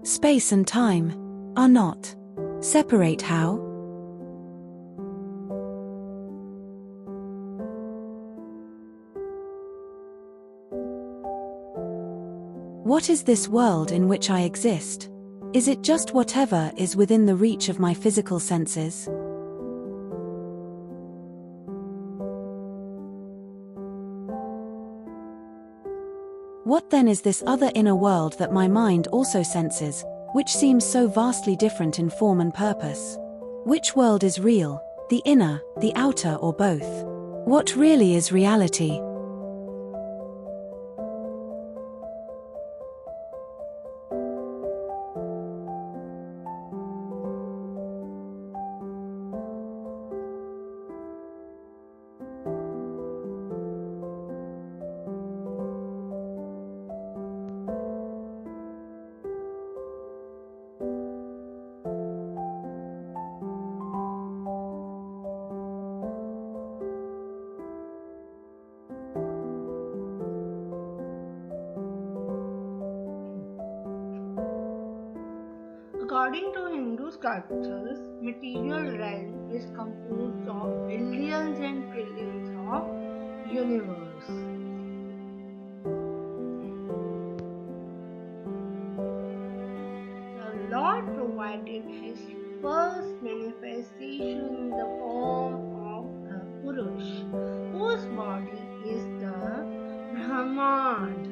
space and time are not separate. How? What is this world in which I exist? Is it just whatever is within the reach of my physical senses? What then is this other inner world that my mind also senses, which seems so vastly different in form and purpose? Which world is real, the inner, the outer, or both? What really is reality? According to Hindu sculptures, material realm is composed of billions and trillions of universe. The Lord provided his first manifestation in the form of a Purush, whose body is the Brahmand,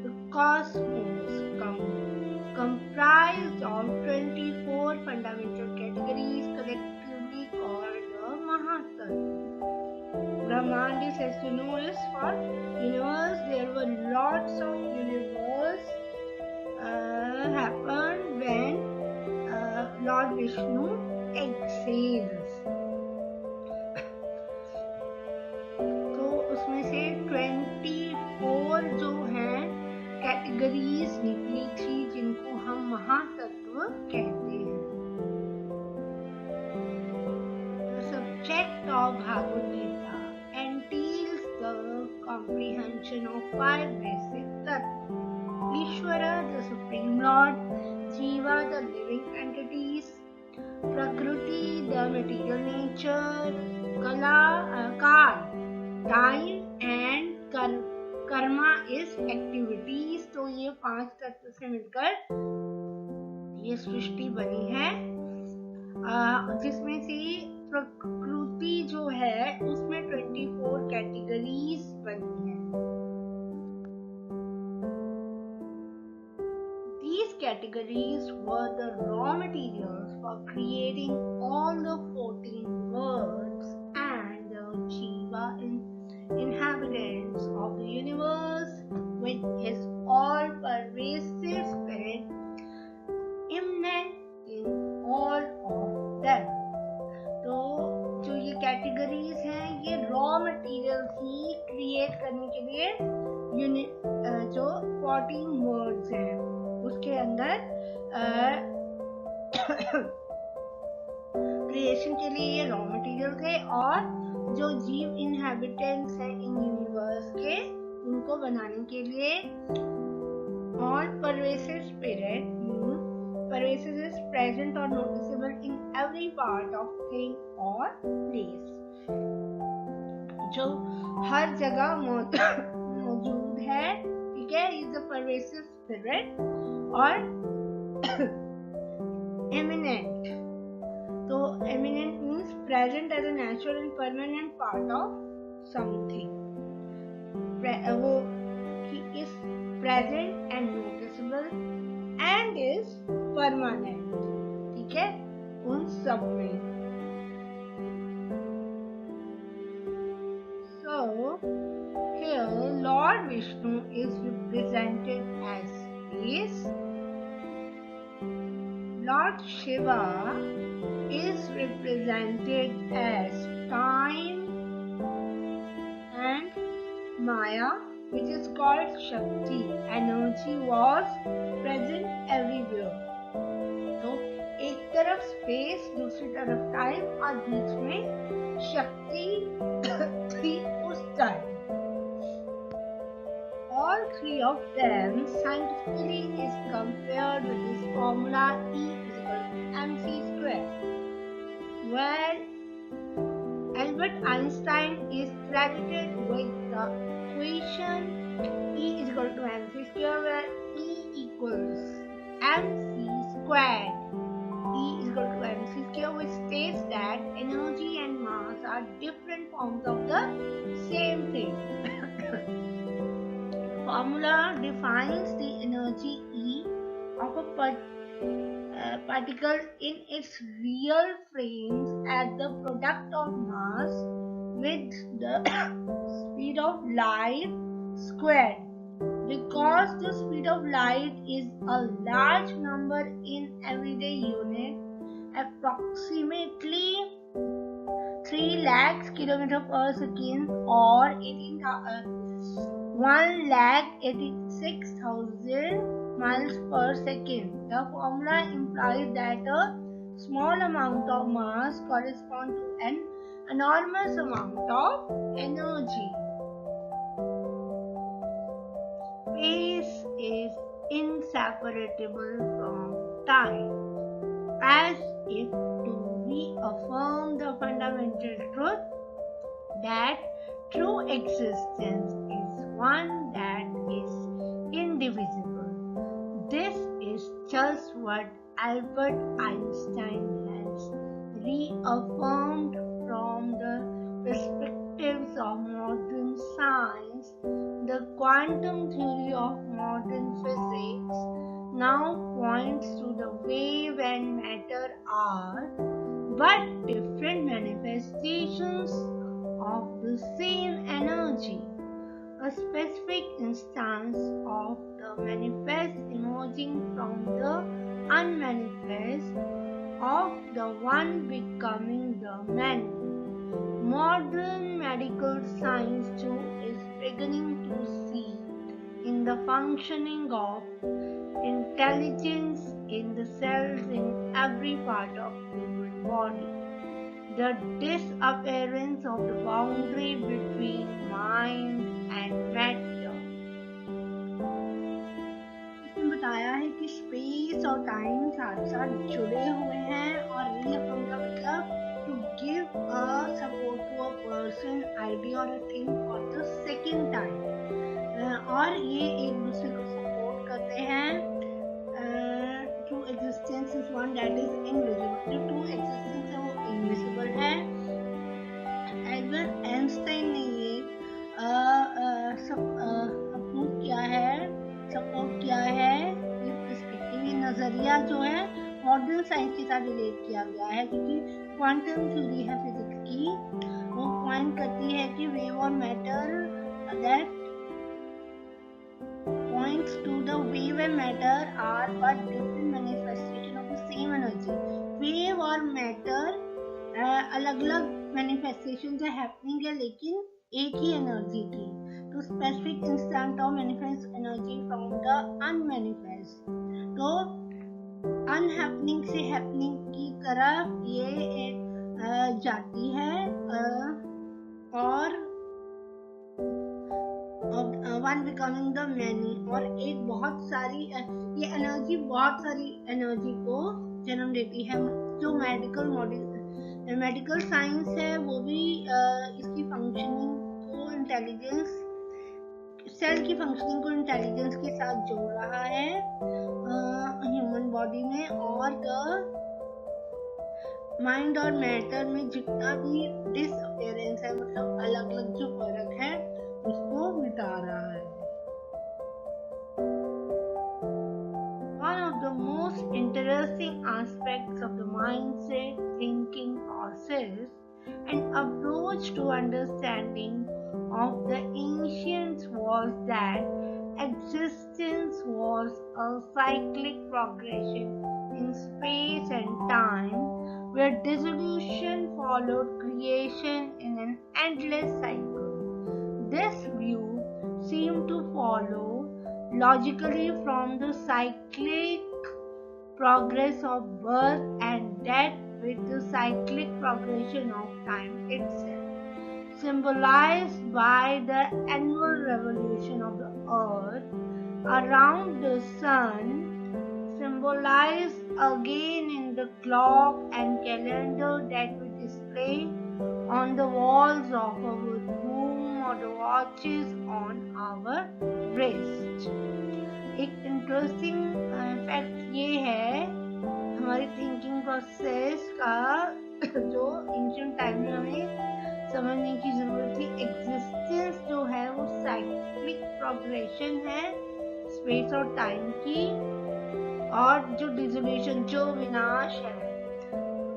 the cosmos, comprised of 24 fundamental categories collectively called the Mahatattva. Brahmand is, as you know, is for universe. There were lots of universe happened when Lord Vishnu exhales. तो उसमें से 24 जो हैं categories निकली थी जिनको हम महातत्व कहते हैं. The subject of Bhagavad Gita entails the comprehension of 5 basic tattvas. Ishvara, the Supreme Lord, Jiva, the living entities, Prakriti, the material nature, Kal, time, and Karma is activities. तो ये 5 तत्व से मिलकर ये सृष्टि बनी है, जिसमें से प्रकृति जो है उसमें 24 कैटेगरीज बनी है. These categories were the raw materials for creating all the 14 worlds and the Jiva inhabitants of the universe with his all-pervasive spirit immanent in all of them. तो जो ये कैटेगरीज हैं ये रॉ मटेरियल ही create करने के लिए जो 14 words हैं उसके अंदर क्रिएशन के लिए ये रॉ मटेरियल थे, और जो जीव इनहैबिटेंट्स हैं इन यूनिवर्स के उनको बनाने के लिए all pervasive spirit. Pervasive is present और noticeable in every part of thing और प्लेस. जो हर जगह मौजूद है, ठीक है, इज अ परवेसिव स्पिरिट. और एमिनेंट, तो eminent means present as a natural and permanent part of something. वो ही is present and noticeable and is permanent, ठीक है, उन सब में. So here Lord Vishnu is represented as space. Lord Shiva is represented as time, and Maya, which is called Shakti, energy, was present everywhere. तो एक तरफ space, दूसरी तरफ टाइम और बीच में शक्ति थी उस time. All three of them scientifically is compared with this formula E is equal to mc square, where Albert Einstein is credited with the equation E is equal to mc square, where E equals mc squared. E is equal to mc square, which states that energy and mass are different forms of the same thing. Formula defines the energy E of a particle in its real frames as the product of mass with the speed of light squared. Because the speed of light is a large number in everyday unit, approximately 3 lakhs km per second or 1,86,000 miles per second. The formula implies that a small amount of mass corresponds to an enormous amount of energy. Space is inseparable from time, as if to reaffirm the fundamental truth that true existence is one that is indivisible. This is just what Albert Einstein has reaffirmed from the perspectives of modern science. The quantum theory of modern physics now points to the wave and matter are but different manifestations of the same energy. A specific instance of the manifest emerging from the unmanifest, of the one becoming the many. Modern medical science too is beginning to see in the functioning of intelligence in the cells in every part of the human body. The disappearance of the boundary between mind and matter. इसने बताया है कि space और time साथ साथ जुड़े हुए हैं और रीअफर्म का मतलब to give a support to a person, idea or a thing for the second time. और ये एक दूसरे को सपोर्ट करते हैं. True existence is one that is invisible. जो true existence है वो invisible है. एल्बर्ट आइंस्टाइन ने ये अप्रूव किया है, सपोर्ट किया है. ये पर्सपेक्टिव, ये नजरिया जो है मॉडर्न साइंस के साथ रिलेट किया गया है, क्योंकि क्वांटम थ्योरी है फिजिक्स की, वो पॉइंट करती है कि वेव और matter that points to the wave and matter are but different manifestation of the same energy. Wave और matter अलग-अलग manifestations है, happening है, लेकिन एक ही energy की. तो specific instant of manifest energy from the unmanifest. तो unhappening से happening की तरफ ये जाती है और वन बिकमिंग द मैनी, और एक बहुत सारी ये एनर्जी बहुत सारी एनर्जी को जन्म देती है. जो मेडिकल साइंस है वो भी इसकी फंक्शनिंग को इंटेलिजेंस, सेल की फंक्शनिंग को इंटेलिजेंस के साथ जोड़ रहा है ह्यूमन बॉडी में, और द माइंड और मैटर में जितना भी डिसअपियरेंस है, मतलब अलग अलग जो फर्क है उसको मिटा रहा है. One of the most interesting aspects of the mindset thinking process and approach to understanding of the ancients was that existence was a cyclic progression in space and time, where dissolution followed creation in an endless cycle. This view seemed to follow logically from the cyclic progress of birth and death with the cyclic progression of time itself. symbolized by the annual revolution of the earth around the sun, symbolized again in the clock and calendar that we display on the walls of our room or the watches on our wrist. एक interesting fact ये है हमारी thinking process का जो ancient time में हमें समझने की जरूरत थी। एग्जिस्टेंस जो है वो साइक्लिक प्रोग्रेशन है स्पेस और टाइम की, और जो डिसोल्यूशन जो विनाश है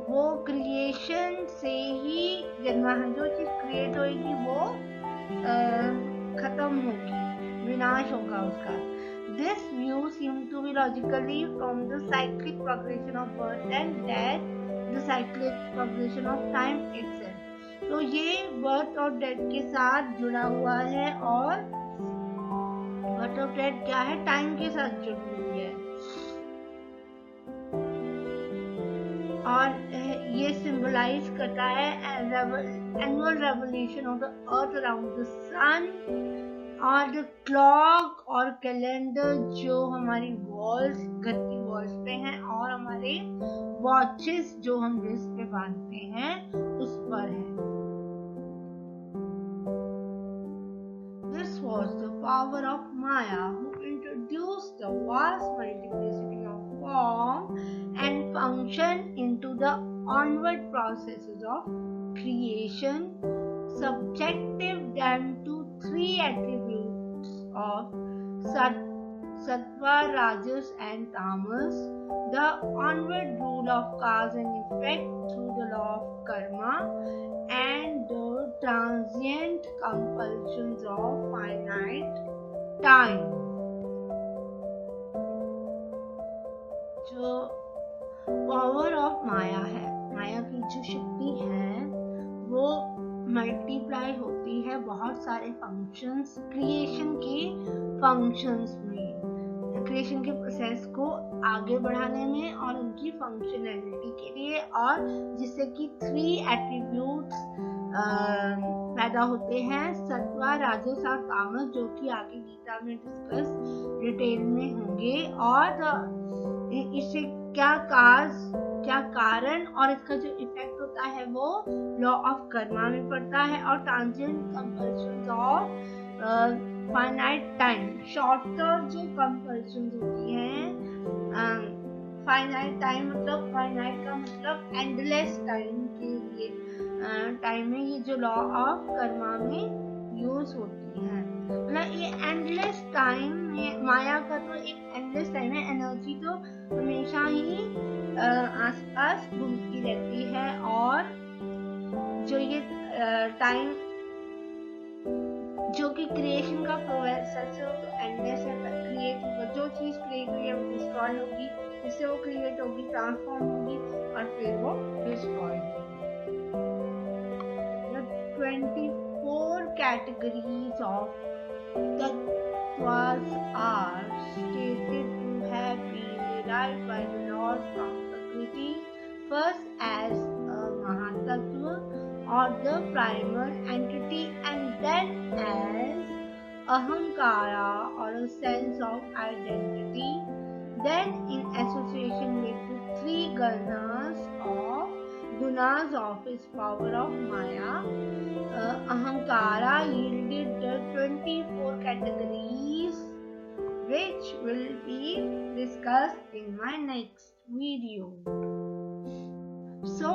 वो क्रिएशन से ही जन्मा है। जो चीज क्रिएट होगी वो खत्म होगी, विनाश होगा उसका। This view seems to be logically from the cyclic progression of birth and death, the cyclic progression of time itself. तो ये बर्थ और डेथ के साथ जुड़ा हुआ है, और बर्थ और डेथ क्या है, टाइम के साथ जुड़ी हुई है। और ये सिंबलाइज करता है annual revolution of the earth around the sun, और द क्लॉक और कैलेंडर जो हमारी वॉल्स, घर की वॉल्स पे हैं, और हमारे वॉचेस जो हम रिस्ट पे बांधते हैं उस पर है। This was the power of Maya, who introduced the vast multiplicity of form and function into the onward processes of creation, subjecting them to three attributes of Sattva, Rajas and Tamas, the onward rule of cause and effect through the law of karma, and the transient compulsions of finite time. जो power of माया है, माया की जो शक्ति है वो multiply होती है बहुत सारे फंक्शंस, क्रिएशन के फंक्शंस में, क्रिएशन के प्रोसेस को आगे बढ़ाने में और उनकी फंक्शनैलिटी के लिए, और जिससे कि थ्री एट्रीब्यूट्स पैदा होते हैं, सत्वा, राजस और तामस, जो कि आगे गीता में डिस्कस डिटेल में होंगे। और इससे क्या क्या कारण और इसका जो इफेक्ट होता है वो लॉ ऑफ कर्मा में पड़ता है, और transient compulsions of finite time, shorter जो कंपल्शंस होती हैं। फाइनाइट टाइम मतलब, फाइनाइट का मतलब एंडलेस टाइम के लिए टाइम में ये जो लॉ ऑफ कर्मा में यूज होती है। मतलब ये एंडलेस टाइम में माया का तो एक एंडलेस टाइम है, एनर्जी तो हमेशा ही आसपास घूमती रहती है, और जो ये टाइम जो कि क्रिएशन का प्रोसेस है तो एंडलेस है, क्रिएट होगा, जो चीज क्रिएट हुई है वो डिस्ट्रॉय होगी, इससे वो क्रिएट होगी, ट्रांसफॉर्म होगी, और फिर वो डिस्ट्रॉय होगी। 24 categories of tattvas are stated to have been derived by the Lord from Prakriti, first as a Mahatattva or the primal entity, and then as Ahankara or a sense of identity, then in association with the three gunas of his power of Maya. Ahankara yielded the 24 categories, which will be discussed in my next video. So,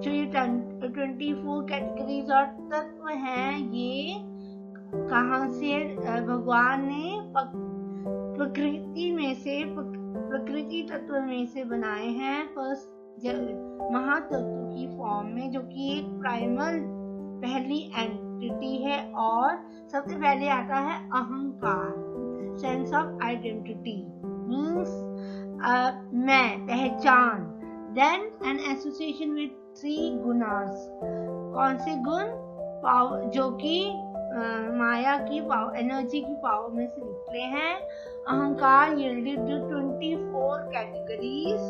जो ये 24 categories और तत्व हैं, ये कहाँ से भगवान ने प्रकृति में से, प्रकृति तत्व में से बनाए हैं। फर्स्ट महातत्व की फॉर्म में, जो कि एक प्राइमल पहली एंटिटी है, और सबसे पहले आता है अहंकार, सेंस ऑफ आइडेंटिटी, मीन्स मैं, पहचान। Then an association with three गुणास, कौन से गुण, पावर, जो कि माया की पावर, एनर्जी की पावर में से निकले हैं। अहंकार yielded 24 कैटेगरीज,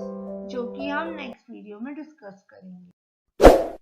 जो कि हम नेक्स्ट वीडियो में डिस्कस करेंगे।